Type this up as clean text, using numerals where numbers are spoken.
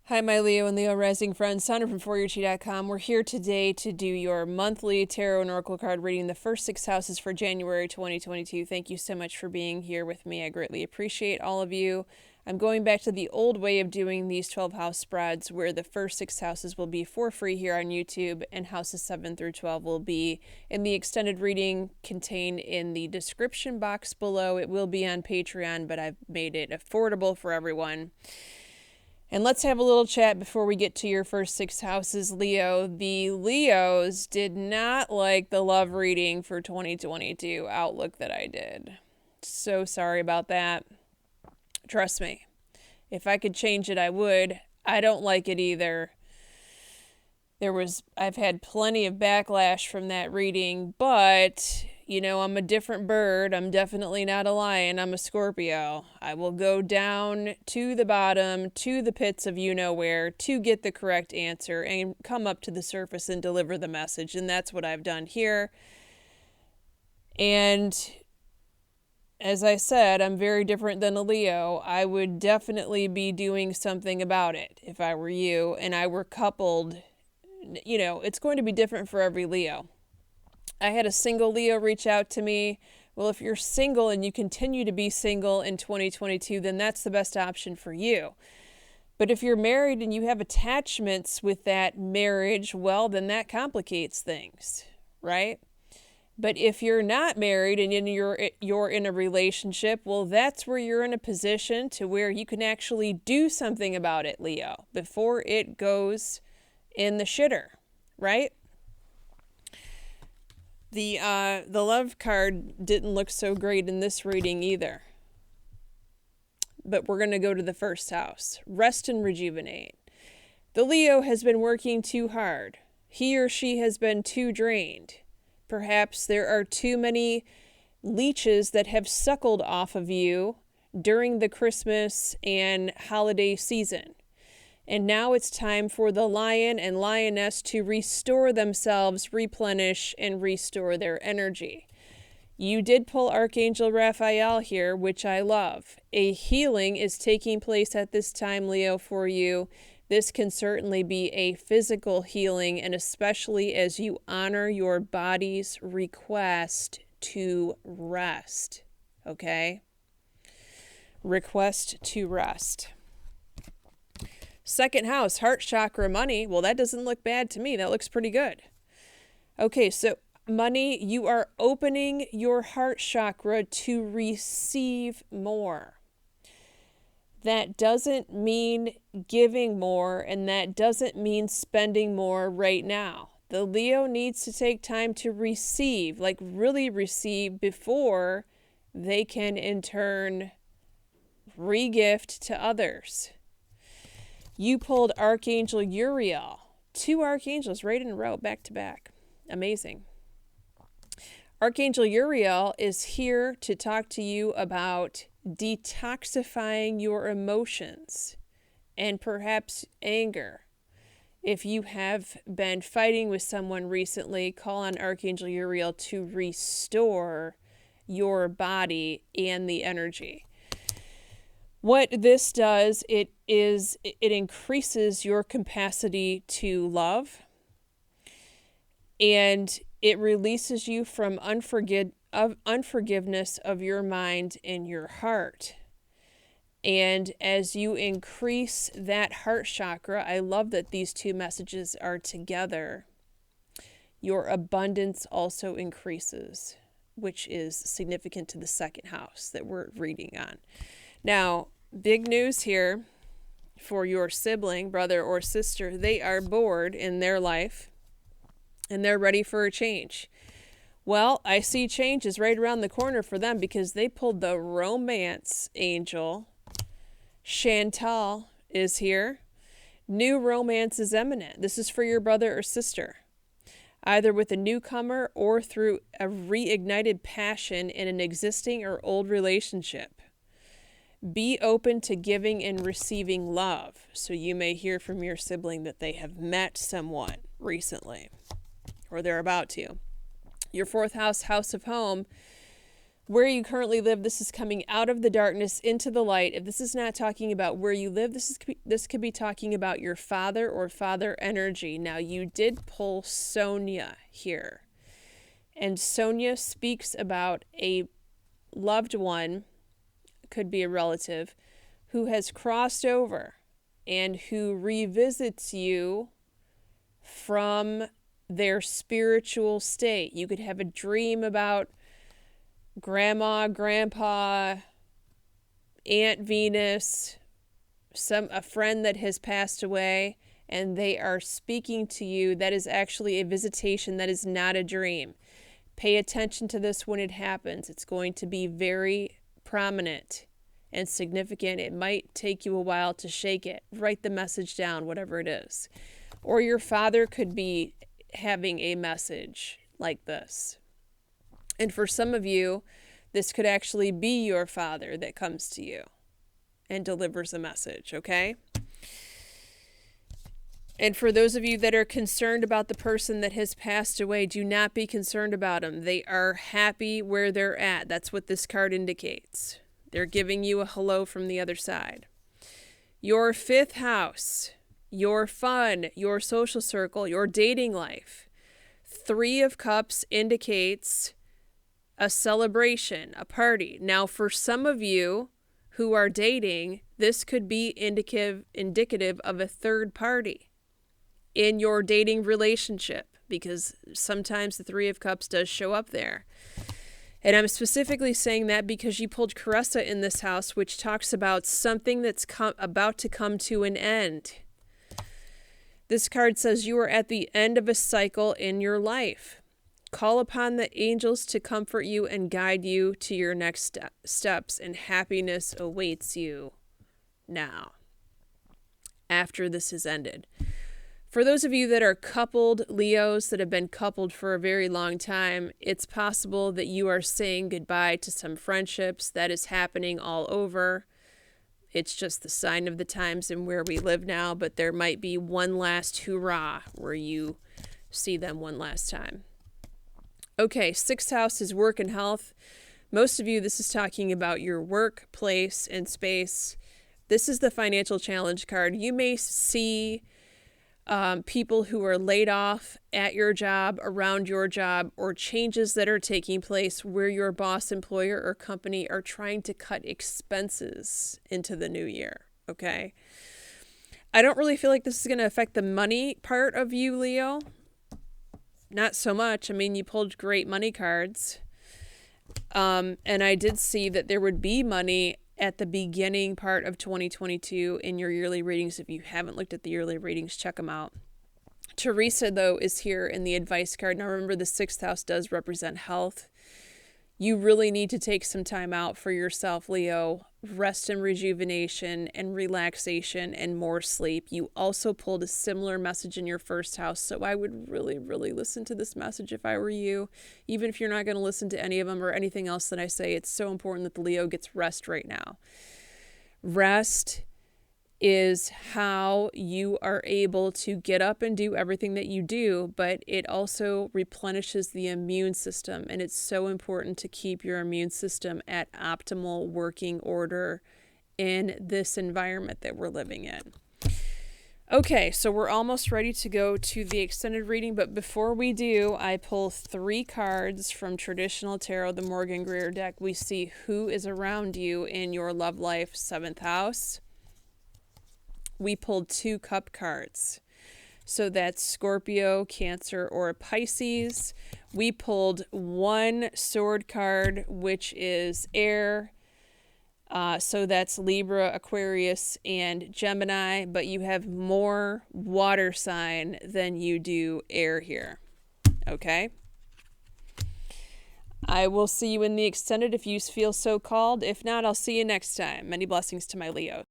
Hi, my Leo and Leo rising friends. Sandra from ForYourChi.com. We're here today to do your monthly tarot and oracle card reading, the first 6 houses for January 2022. Thank you so much for being here with me. I greatly appreciate all of you. I'm going back to the old way of doing these 12 house spreads where the first 6 houses will be for free here on YouTube and houses 7 through 12 will be in the extended reading contained in the description box below. It will be on Patreon, but I've made it affordable for everyone. And let's have a little chat before we get to your first 6 houses, Leo. The Leos did not like the love reading for 2022 outlook that I did. So sorry about that. Trust me. If I could change it, I would. I don't like it either. I've had plenty of backlash from that reading, but I'm a different bird. I'm definitely not a lion. I'm a Scorpio. I will go down to the bottom, to the pits of you-know-where, to get the correct answer and come up to the surface and deliver the message. And that's what I've done here. And as I said, I'm very different than a Leo. I would definitely be doing something about it if I were you and I were coupled. It's going to be different for every Leo. I had a single Leo reach out to me. Well, if you're single and you continue to be single in 2022, then that's the best option for you. But if you're married and you have attachments with that marriage, well, then that complicates things, right? But if you're not married and you're in a relationship, well, that's where you're in a position to where you can actually do something about it, Leo, before it goes in the shitter, right? The love card didn't look so great in this reading either. But we're going to go to the first house. Rest and rejuvenate. The Leo has been working too hard. He or she has been too drained. Perhaps there are too many leeches that have suckled off of you during the Christmas and holiday season. And now it's time for the lion and lioness to restore themselves, replenish, and restore their energy. You did pull Archangel Raphael here, which I love. A healing is taking place at this time, Leo, for you. This can certainly be a physical healing, and especially as you honor your body's request to rest. Okay? Request to rest. Second house, heart chakra, money. Well, that doesn't look bad to me. That looks pretty good. Okay, so money, you are opening your heart chakra to receive more. That doesn't mean giving more, and that doesn't mean spending more right now. The Leo needs to take time to receive, like really receive, before they can in turn re-gift to others. You pulled Archangel Uriel. 2 archangels right in a row, back to back. Amazing. Archangel Uriel is here to talk to you about detoxifying your emotions and perhaps anger. If you have been fighting with someone recently, call on Archangel Uriel to restore your body and the energy. What this does, it increases your capacity to love, and it releases you from unforgiveness of your mind and your heart. And as you increase that heart chakra, I love that these 2 messages are together. Your abundance also increases, which is significant to the second house that we're reading on. Now, big news here for your sibling, brother or sister. They are bored in their life and they're ready for a change. Well, I see change is right around the corner for them because they pulled the romance angel. Chantal is here. New romance is imminent. This is for your brother or sister, either with a newcomer or through a reignited passion in an existing or old relationship. Be open to giving and receiving love. So you may hear from your sibling that they have met someone recently, or they're about to. Your 4th house, house of home. Where you currently live, this is coming out of the darkness into the light. If this is not talking about where you live, this could be talking about your father or father energy. Now, you did pull Sonia here. And Sonia speaks about a loved one, could be a relative, who has crossed over and who revisits you from their spiritual state. You could have a dream about grandma, grandpa, Aunt Venus, a friend that has passed away, and they are speaking to you. That is actually a visitation. That is not a dream. Pay attention to this when it happens. It's going to be very prominent and significant. It might take you a while to shake it. Write the message down, whatever it is. Or your father could be having a message like this. And for some of you, this could actually be your father that comes to you and delivers a message, okay? And for those of you that are concerned about the person that has passed away, do not be concerned about them. They are happy where they're at. That's what this card indicates. They're giving you a hello from the other side. Your 5th house, your fun, your social circle, your dating life. 3 of Cups indicates a celebration, a party. Now, for some of you who are dating, this could be indicative of a third party in your dating relationship, because sometimes the 3 of Cups does show up there. And I'm specifically saying that because you pulled Caressa in this house, which talks about something that's about to come to an end. This card says you are at the end of a cycle in your life. Call upon the angels to comfort you and guide you to your next steps, and happiness awaits you now, after this has ended. For those of you that are coupled, Leos that have been coupled for a very long time, it's possible that you are saying goodbye to some friendships. That is happening all over. It's just the sign of the times and where we live now, but there might be one last hurrah where you see them one last time. Okay, 6th house is work and health. Most of you, this is talking about your workplace and space. This is the financial challenge card. You may see people who are laid off at your job, around your job, or changes that are taking place where your boss, employer, or company are trying to cut expenses into the new year, okay? I don't really feel like this is going to affect the money part of you, Leo. Not so much. I mean, you pulled great money cards. And I did see that there would be money at the beginning part of 2022 in your yearly readings. If you haven't looked at the yearly readings, check them out. Teresa, though, is here in the advice card. Now, remember, the 6th house does represent health. You really need to take some time out for yourself, Leo. Rest and rejuvenation and relaxation and more sleep. You also pulled a similar message in your 1st house, so I would really, really listen to this message if I were you. Even if you're not going to listen to any of them or anything else that I say, it's so important that the Leo gets rest right now. Rest is how you are able to get up and do everything that you do, but it also replenishes the immune system, and it's so important to keep your immune system at optimal working order in this environment that we're living in. Okay, so we're almost ready to go to the extended reading, but before we do, I pull 3 cards from Traditional Tarot, the Morgan Greer deck. We see who is around you in your love life, 7th house. We pulled 2 cup cards. So that's Scorpio, Cancer, or Pisces. We pulled 1 sword card, which is air. So that's Libra, Aquarius, and Gemini. But you have more water sign than you do air here. Okay? I will see you in the extended if you feel so called. If not, I'll see you next time. Many blessings to my Leo.